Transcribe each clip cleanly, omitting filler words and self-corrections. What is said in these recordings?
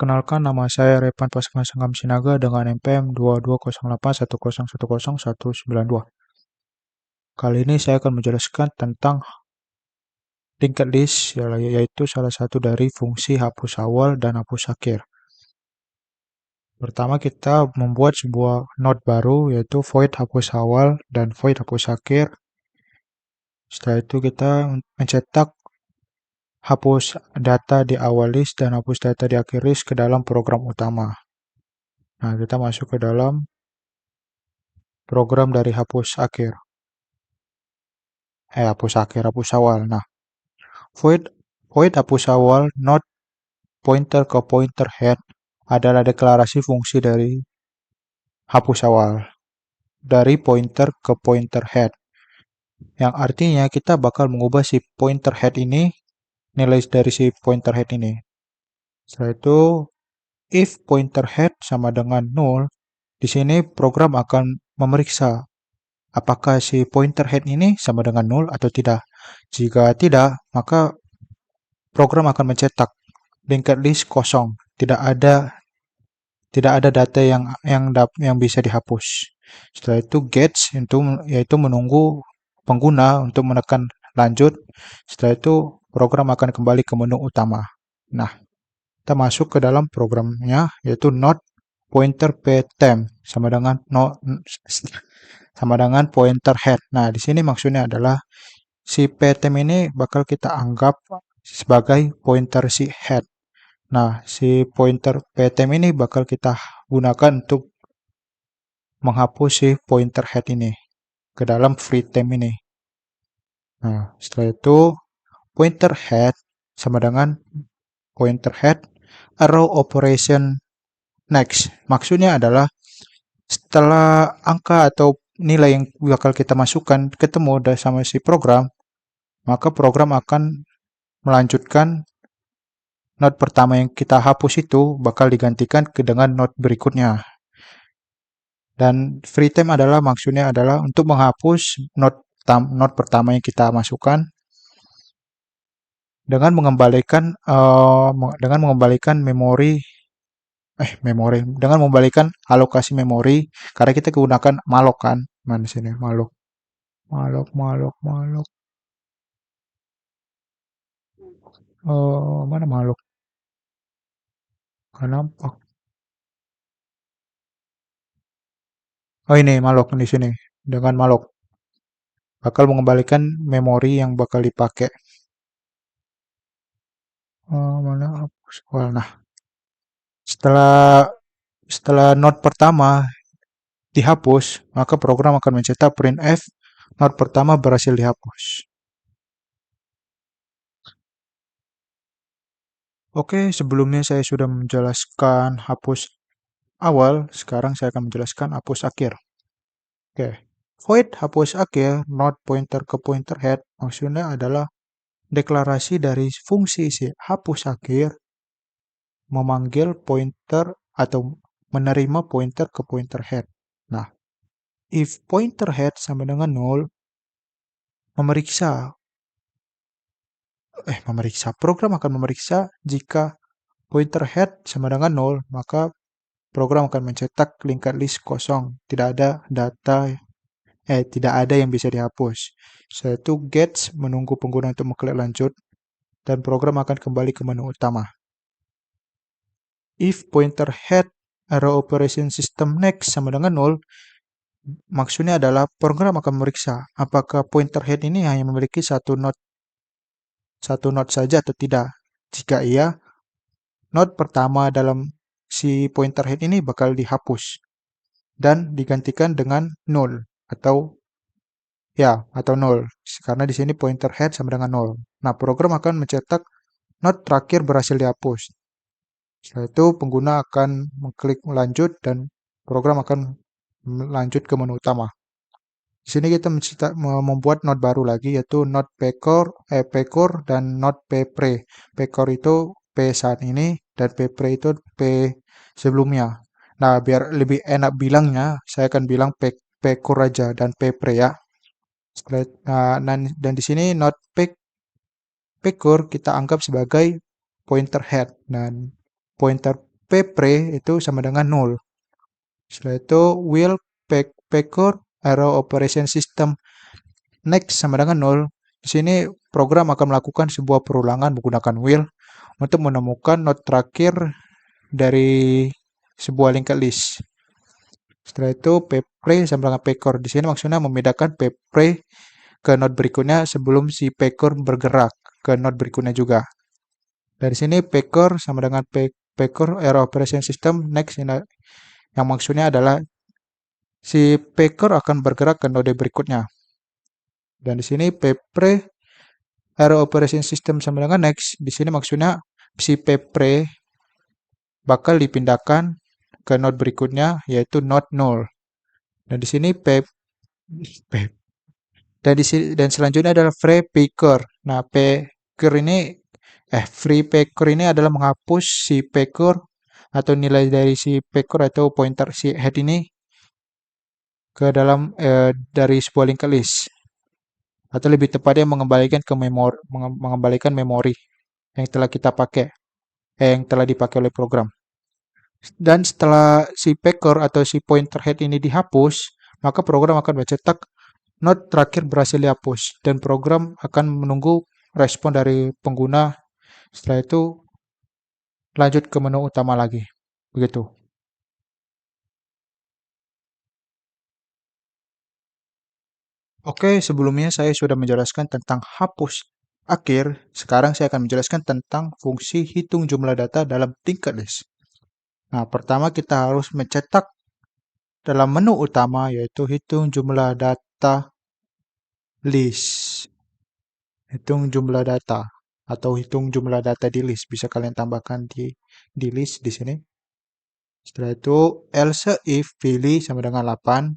Perkenalkan, nama saya Repan Pasangan Sangam Sinaga dengan NPM 220810810192. Kali ini saya akan menjelaskan tentang linked list, yaitu salah satu dari fungsi hapus awal dan hapus akhir. Pertama, kita membuat sebuah node baru, yaitu void hapus awal dan void hapus akhir. Setelah itu kita mencetak hapus data di awal list dan hapus data di akhir list ke dalam program utama. Nah, kita masuk ke dalam program dari hapus akhir. Hapus awal. Nah, void hapus awal not pointer ke pointer head adalah deklarasi fungsi dari hapus awal dari pointer ke pointer head. Yang artinya kita bakal mengubah si pointer head ini, nilai dari si pointer head ini. Setelah itu, if pointer head sama dengan 0, di sini program akan memeriksa apakah si pointer head ini sama dengan 0 atau tidak. Jika tidak, maka program akan mencetak linked list kosong, tidak ada data yang bisa dihapus. Setelah itu gets yaitu menunggu pengguna untuk menekan lanjut. Setelah itu program akan kembali ke menu utama. Nah, kita masuk ke dalam programnya, yaitu not pointer ptem sama dengan pointer head. Nah, di sini maksudnya adalah si ptem ini bakal kita anggap sebagai pointer si head. Nah, si pointer ptem ini bakal kita gunakan untuk menghapus si pointer head ini ke dalam freetem ini. Nah, setelah itu pointer head sama dengan pointer head arrow operation next. Maksudnya adalah setelah angka atau nilai yang bakal kita masukkan ketemu sama si program, maka program akan melanjutkan node pertama yang kita hapus itu bakal digantikan dengan node berikutnya. Dan freetime adalah maksudnya adalah untuk menghapus node pertama yang kita masukkan dengan mengembalikan alokasi memori, karena kita gunakan malloc kan. Mana sini malloc. Mana malloc? Kenapa? Oh, ini malloc di sini. Dengan malloc bakal mengembalikan memori yang bakal dipakai. Mana hapus awal. Nah, setelah node pertama dihapus, maka program akan mencetak printf node pertama berhasil dihapus. Oke, sebelumnya saya sudah menjelaskan hapus awal, sekarang saya akan menjelaskan hapus akhir. Oke, void hapus akhir not pointer ke pointer head maksudnya adalah deklarasi dari fungsi si hapus akhir memanggil pointer atau menerima pointer ke pointer head. Nah, if pointer head sama dengan 0, program akan memeriksa jika pointer head sama dengan 0, maka program akan mencetak linked list kosong, tidak ada yang bisa dihapus. Setelah itu gets menunggu pengguna untuk mengklik lanjut dan program akan kembali ke menu utama. If pointer head arrow operation system next sama dengan 0, maksudnya adalah program akan memeriksa apakah pointer head ini hanya memiliki satu node saja atau tidak. Jika iya, node pertama dalam si pointer head ini bakal dihapus dan digantikan dengan 0 atau 0, karena di sini pointer head sama dengan 0. Nah, program akan mencetak node terakhir berhasil dihapus. Setelah itu pengguna akan mengklik lanjut dan program akan lanjut ke menu utama. Di sini kita membuat node baru lagi, yaitu node pcore dan node ppre. Pcore itu p saat ini dan ppre itu p sebelumnya. Nah, biar lebih enak bilangnya, saya akan bilang pcore aja dan ppre ya. Dan di sini node pcore kita anggap sebagai pointer head dan pointer ppre itu sama dengan 0. Setelah itu will packer arrow operation system next sama dengan 0. Di sini program akan melakukan sebuah perulangan menggunakan will untuk menemukan node terakhir dari sebuah linked list. Setelah itu ppre sama dengan packer. Di sini maksudnya membedakan ppre ke node berikutnya sebelum si packer bergerak ke node berikutnya juga. Dari sini packer sama dengan packer arrow operation system next yang maksudnya adalah si packer akan bergerak ke node berikutnya. Dan di sini ppre arrow operation system sama dengan next. Di sini maksudnya si ppre bakal dipindahkan ke node berikutnya yaitu node 0. Dan di sini dan selanjutnya adalah free packer. Nah, free packer ini adalah menghapus si packer atau nilai dari si packer atau pointer si head ini ke dalam dari sebuah linked list, atau lebih tepatnya mengembalikan memori yang telah kita pakai, yang telah dipakai oleh program. Dan setelah si packer atau si pointer head ini dihapus, maka program akan mencetak node terakhir berhasil dihapus dan program akan menunggu respon dari pengguna. Setelah itu lanjut ke menu utama lagi. Begitu. Oke, sebelumnya saya sudah menjelaskan tentang hapus akhir. Sekarang saya akan menjelaskan tentang fungsi hitung jumlah data dalam linked list. Nah, pertama kita harus mencetak dalam menu utama yaitu hitung jumlah data list. Hitung jumlah data atau hitung jumlah data di list. Bisa kalian tambahkan di list di sini. Setelah itu else if pilih sama dengan 8,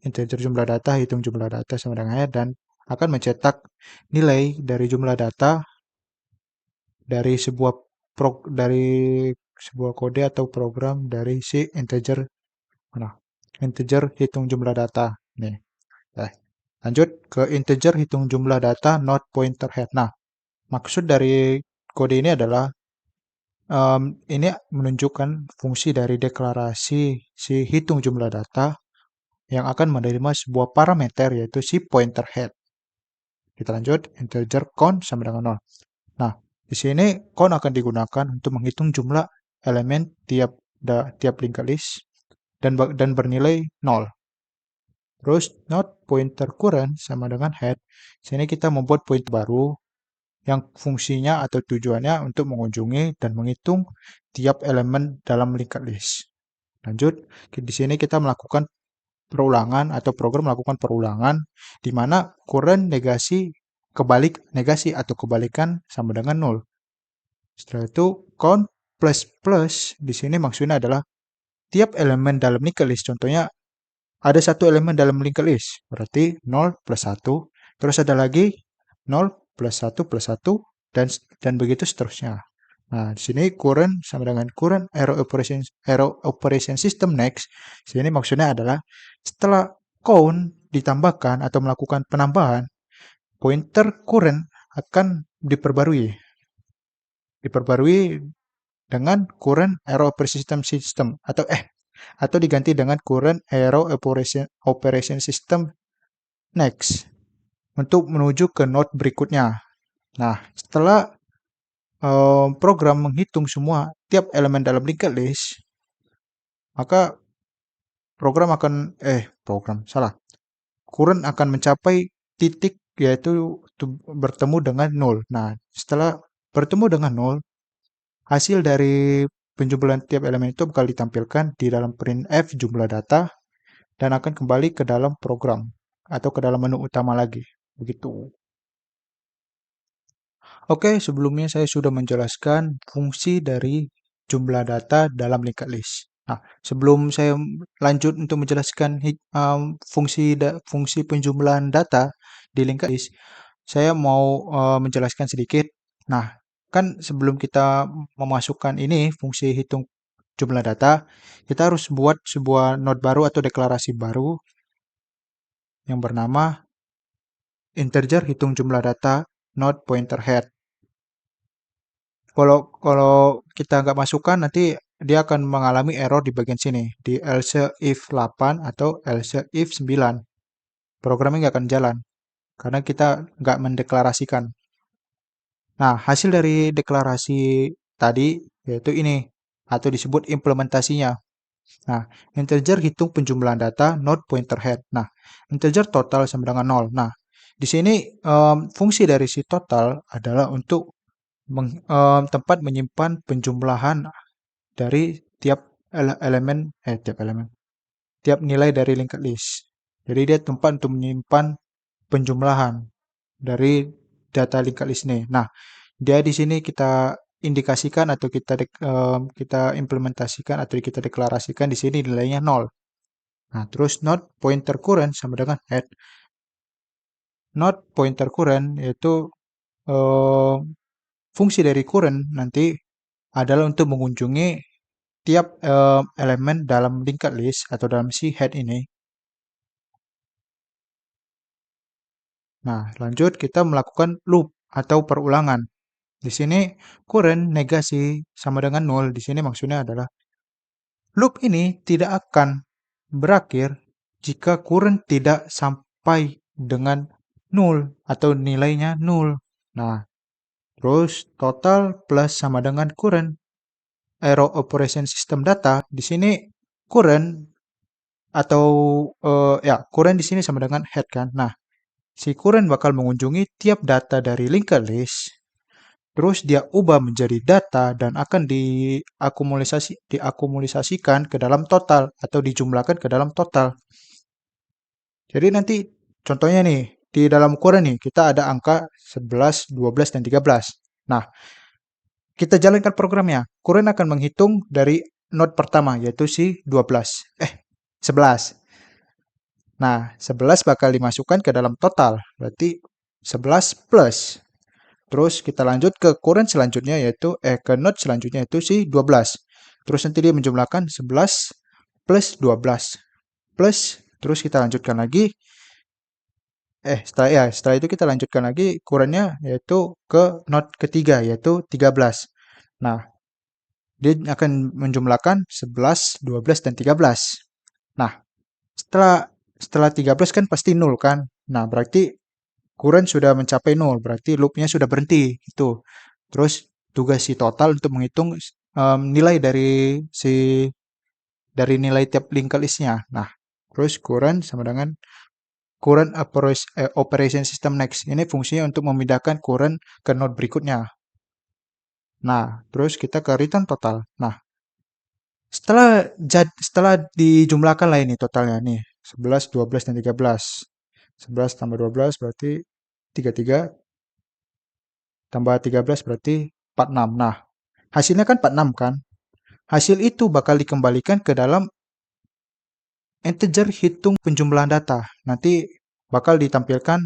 integer jumlah data, hitung jumlah data sama dengan dan akan mencetak nilai dari jumlah data dari sebuah kode atau program dari si integer hitung jumlah data nih. Lanjut ke integer hitung jumlah data not pointer head. Nah, maksud dari kode ini adalah ini menunjukkan fungsi dari deklarasi si hitung jumlah data yang akan menerima sebuah parameter yaitu si pointer head. Kita lanjut, integer count sama dengan 0. Nah, di sini count akan digunakan untuk menghitung jumlah elemen tiap linked list dan bernilai 0. Terus not pointer current sama dengan head. Sini kita membuat pointer baru yang fungsinya atau tujuannya untuk mengunjungi dan menghitung tiap elemen dalam linked list. Lanjut, di sini kita melakukan perulangan atau program melakukan perulangan di mana current negasi atau kebalikan sama dengan 0. Setelah itu count plus di sini maksudnya adalah tiap elemen dalam linked list. Contohnya ada satu elemen dalam linked list, berarti 0 plus 1, terus ada lagi 0 plus 1 plus 1 dan begitu seterusnya. Nah, di sini current sama dengan current arrow operation system next. Sini maksudnya adalah setelah count ditambahkan atau melakukan penambahan, pointer current akan diperbarui dengan current arrow operation system atau diganti dengan current arrow operation system next untuk menuju ke node berikutnya. Nah, setelah program menghitung semua tiap elemen dalam linked list, maka current akan mencapai titik yaitu bertemu dengan 0. Nah, setelah bertemu dengan 0, hasil dari penjumlahan tiap elemen itu bakal ditampilkan di dalam printf jumlah data dan akan kembali ke dalam program atau ke dalam menu utama lagi. Begitu. Oke, sebelumnya saya sudah menjelaskan fungsi dari jumlah data dalam linked list. Nah, sebelum saya lanjut untuk menjelaskan fungsi penjumlahan data di linked list, saya mau menjelaskan sedikit. Nah, kan sebelum kita memasukkan ini fungsi hitung jumlah data, kita harus buat sebuah node baru atau deklarasi baru yang bernama integer hitung jumlah data node pointer head. Kalau kita nggak masukkan nanti dia akan mengalami error di bagian sini, di else if 8 atau else if 9. Programnya nggak akan jalan, karena kita nggak mendeklarasikan. Nah, hasil dari deklarasi tadi yaitu ini, atau disebut implementasinya. Nah, integer hitung penjumlahan data, not pointer head. Nah, integer total sama dengan 0. Nah, di sini fungsi dari si total adalah untuk tempat menyimpan penjumlahan dari tiap nilai dari linked list. Jadi dia tempat untuk menyimpan penjumlahan dari data linked list ini. Nah, dia di sini kita indikasikan atau kita implementasikan atau kita deklarasikan di sini nilainya 0. Nah, terus not pointer current sama dengan head. Not pointer current yaitu eh, fungsi dari current nanti adalah untuk mengunjungi tiap elemen dalam linked list atau dalam si head ini. Nah, lanjut kita melakukan loop atau perulangan. Di sini current negasi sama dengan 0. Di sini maksudnya adalah loop ini tidak akan berakhir jika current tidak sampai dengan 0 atau nilainya 0. Nah, terus total plus sama dengan current error operation system data. Di sini current atau current di sini sama dengan head kan. Nah, si current bakal mengunjungi tiap data dari linked list, terus dia ubah menjadi data dan akan diakumulasikan ke dalam total atau dijumlahkan ke dalam total. Jadi nanti contohnya nih, di dalam ukuran nih kita ada angka 11, 12, dan 13. Nah, kita jalankan programnya. Kuren akan menghitung dari node pertama yaitu si 11. Nah, 11 bakal dimasukkan ke dalam total. Berarti 11 plus. Terus kita lanjut ke kuren selanjutnya yaitu ke node selanjutnya yaitu si 12. Terus nanti dia menjumlahkan 11 plus 12 plus, terus kita lanjutkan lagi. Setelah itu kita lanjutkan lagi kurennya yaitu ke node ketiga yaitu 13. Nah, dia akan menjumlahkan 11, 12, dan 13. Nah, setelah 13 kan pasti 0 kan? Nah, berarti kuren sudah mencapai 0, berarti loopnya sudah berhenti. Itu. Terus tugas si total untuk menghitung nilai dari nilai tiap linked list-nya. Nah, terus kuren sama dengan current operation system next. Ini fungsinya untuk memindahkan current ke node berikutnya. Nah, terus kita ke return total. Nah, setelah dijumlahkan lah ini totalnya nih. 11, 12, dan 13. 11 tambah 12 berarti 33. Tambah 13 berarti 46. Nah, hasilnya kan 46 kan? Hasil itu bakal dikembalikan ke dalam integer hitung penjumlahan data. Nanti bakal ditampilkan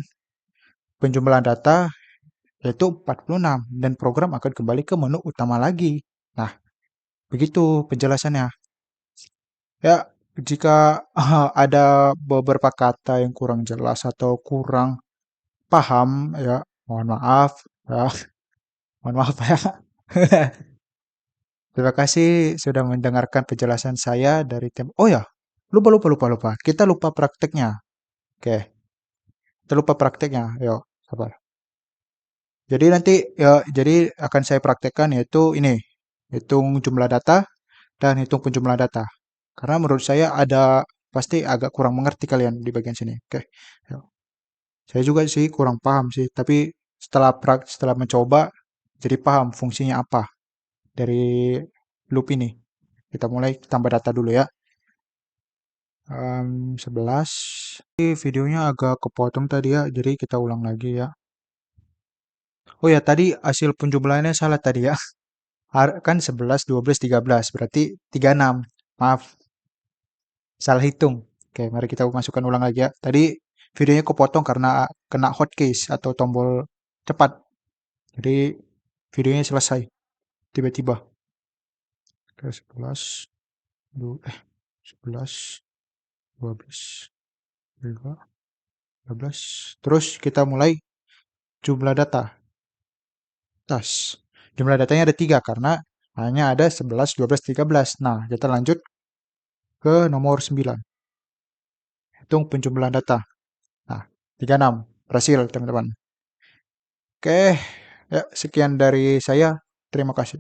penjumlahan data yaitu 46 dan program akan kembali ke menu utama lagi. Nah, begitu penjelasannya. Ya, jika ada beberapa kata yang kurang jelas atau kurang paham, ya mohon maaf, ya mohon maaf ya. Terima kasih sudah mendengarkan penjelasan saya dari tim. Oh ya, lupa. Kita lupa prakteknya. Oke, kita lupa prakteknya. Yuk, sabar. Jadi nanti ya, jadi akan saya praktekkan yaitu ini, hitung jumlah data dan hitung penjumlah data. Karena menurut saya pasti agak kurang mengerti kalian di bagian sini. Oke. Yuk. Saya juga sih kurang paham sih, tapi setelah mencoba jadi paham fungsinya apa dari loop ini. Kita mulai tambah data dulu ya. 11. Ini videonya agak kepotong tadi ya, jadi kita ulang lagi ya. Oh ya, tadi hasil penjumlahannya salah tadi ya. Kan 11, 12, 13, berarti 36. Maaf, salah hitung. Oke, mari kita masukkan ulang lagi ya. Tadi videonya kepotong karena kena hotkeys atau tombol cepat. Jadi videonya selesai tiba-tiba. Oke, 11, 11, 12, 13. Terus kita mulai jumlah data. Tas. Jumlah datanya ada 3 karena Hanya ada 11, 12, 13. Nah, kita lanjut ke nomor 9. Hitung penjumlahan data. Nah, 36. Berhasil, teman-teman. Oke, ya sekian dari saya. Terima kasih.